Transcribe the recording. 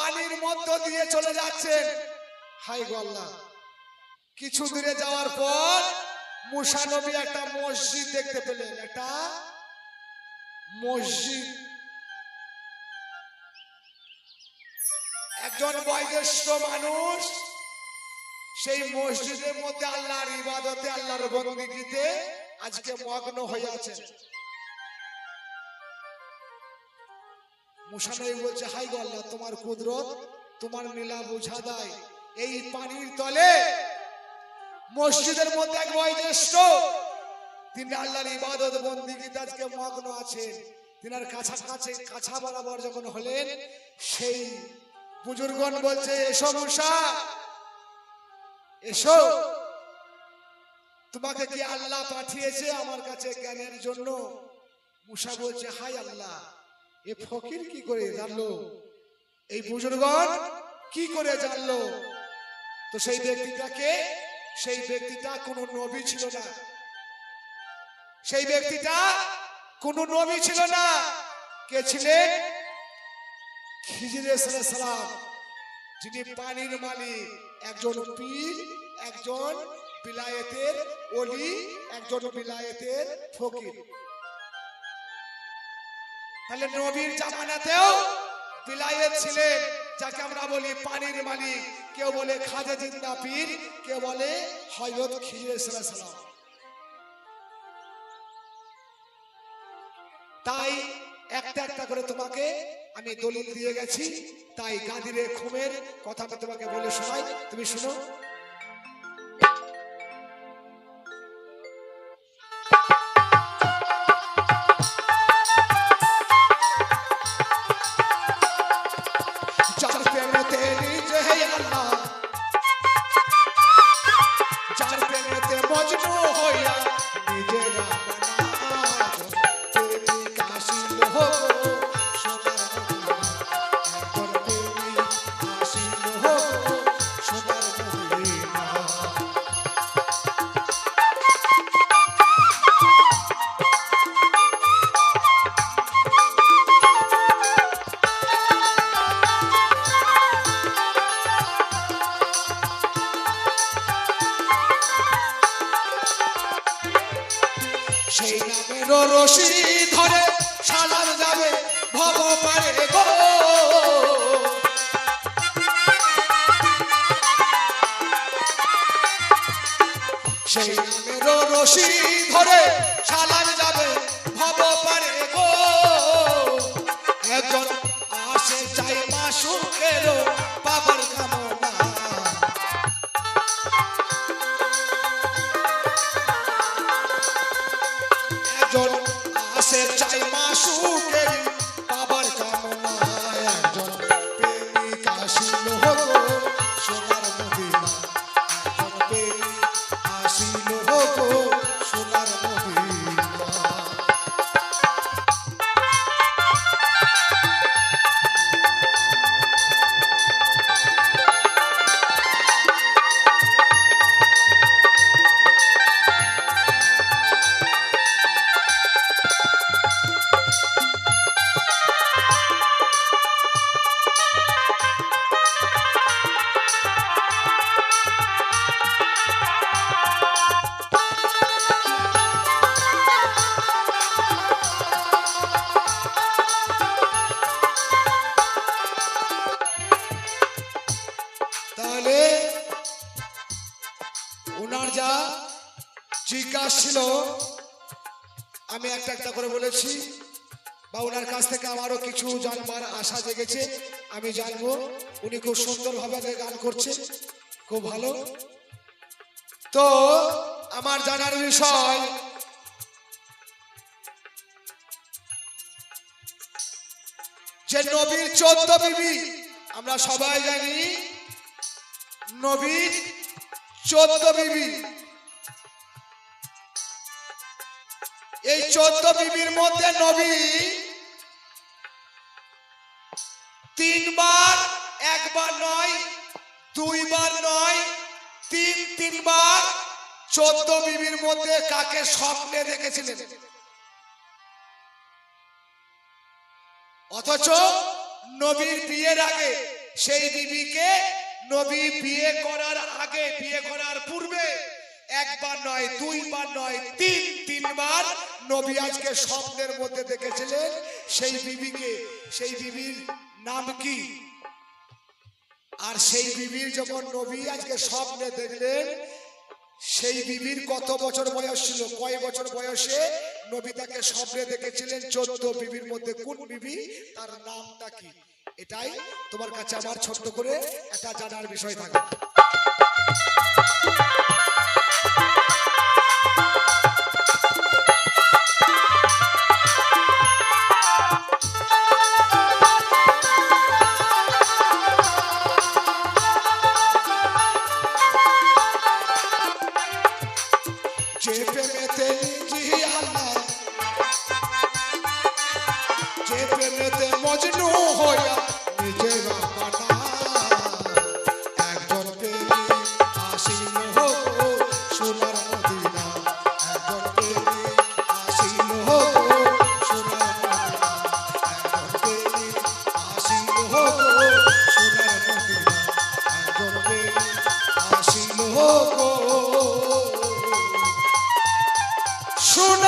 পানির মধ্য দিয়ে চলে যাচ্ছেন। হাই গো আল্লাহ, কিছু দূরে যাওয়ার পর মুসা নবী একটা মসজিদ দেখতে পেলেন। একটা মসজিদ, একজন বয়োজ্যেষ্ঠ মানুষ সেই মসজিদের মধ্যে আল্লাহর ইবাদতে, আল্লাহর বন্দেগীতে আজকে মগ্ন হয়ে আছেন। মুসা নবী বলছে, হাই গো আল্লাহ, তোমার কুদরত, তোমার লীলা বোঝা দেয়। এই পানির তলে মসজিদের মধ্যে এক বয়োজ্যেষ্ঠ, তিনি আল্লাহর ইবাদত বন্দেগীতে আজকে মগ্ন আছেন। তিনার কাছা বরাবর যখন হলেন, সেই বুজুর্গন বলছে, এসো মুসা, এসো, তোমাকে কি আল্লাহ পাঠিয়েছে আমার কাছে জ্ঞানের জন্য? মুসা বলছে, হাই আল্লাহ, এ ফকির কি করে জানলো? এই বুজুর্গন কি করে জানলো? তো সেই ব্যক্তিটাকে, সেই ব্যক্তিটা কোনো নবী ছিল না। সেই ব্যক্তিটা কোনো নবী ছিল না। কে ছিলেন? খিজির আলাইহিস সালাম, যিনি পানির মালিক, একজন পীর, একজন বিলায়েতের ওলি, একজন বিলায়েতের ফকির। তাহলে নবীর জামানাতেও বিলায়েত ছিলেন, যাকে আমরা বলি পানির মালিক। কেউ বলে খাজা জিন্দা পীর, কেউ বলে হযরত খিজির আলাইহিস সালাম। তাই একটা একটা করে তোমাকে আমি দলিল দিয়ে গেছি। তাই গাদিরে খুমের কথা আমি তোমাকে বলে শোনাই, তুমি শুনো। যার প্রেমেতে নিজে হে আল্লাহ, যার প্রেমেতে মজনু হইয়া নিজেরা সেই নামের রশি ধরে সালাম যাবে ভব পারে গো। সেই নামের রশি ধরে সালাম যাবে ভব পারে গো। একজন আসে চাই মাসুকের বাবার কামনা, একজন আসে চাই মাসুকের বাবার কামনা। একজন প্রেমিক আসিল গো সোনার মদিনা, একজন প্রেমিক আসিল গো সোনার মদিনা। তাহলে ওনার যা জিজ্ঞাসা ছিল আমি একটা একটা করে বলেছি, বা ওনার কাছ থেকে আমারও কিছু জানবার আশা জেগেছে। আমি জানবো, উনি খুব সুন্দরভাবে গান করছে, খুব ভালো। তো আমার জানার বিষয়, যে নবীর 14 বিবি, আমরা সবাই জানি নবীর 14 বিবি। এই 14 বিবির মধ্যে নবী 3 বার, একবার নয়, 2 বার নয়, 3 বার 14 বিবির মধ্যে কাকে স্বপ্নে দেখেছিলেন? অথচ নবীর বিয়ের আগে সেই বিবিকে নবী বিয়ে করার আগে, বিয়ে করার পূর্বে একবার নয়, দুইবার নয়, তিনবার নবী আজকে স্বপ্নের মধ্যে দেখেছিলেন সেই বিবিকে। সেই বিবির নাম কি? আর সেই বিবির যখন নবী আজকে স্বপ্নে দেখলেন, সেই বিবির কত বছর বয়স ছিল, কয় বছর বয়সে নবী তাকে স্বপ্নে দেখেছিলেন? 14 বিবির মধ্যে কোন বিবি, তার নামটা কি? এটাই তোমার কাছে আমার ছোট্ট করে একটা জানার বিষয় থাকে। যে প্রেমেতে যে প্রেমেতে মজনু হইয়া নিজেরা বানা, একজন প্রেমী আসিল সোনার মদিনা, একজন প্রেমী আসিল সোনার মদিনা, একজন প্রেমী আসিল সোনার মদিনা, একজন প্রেমী আসিল সোনার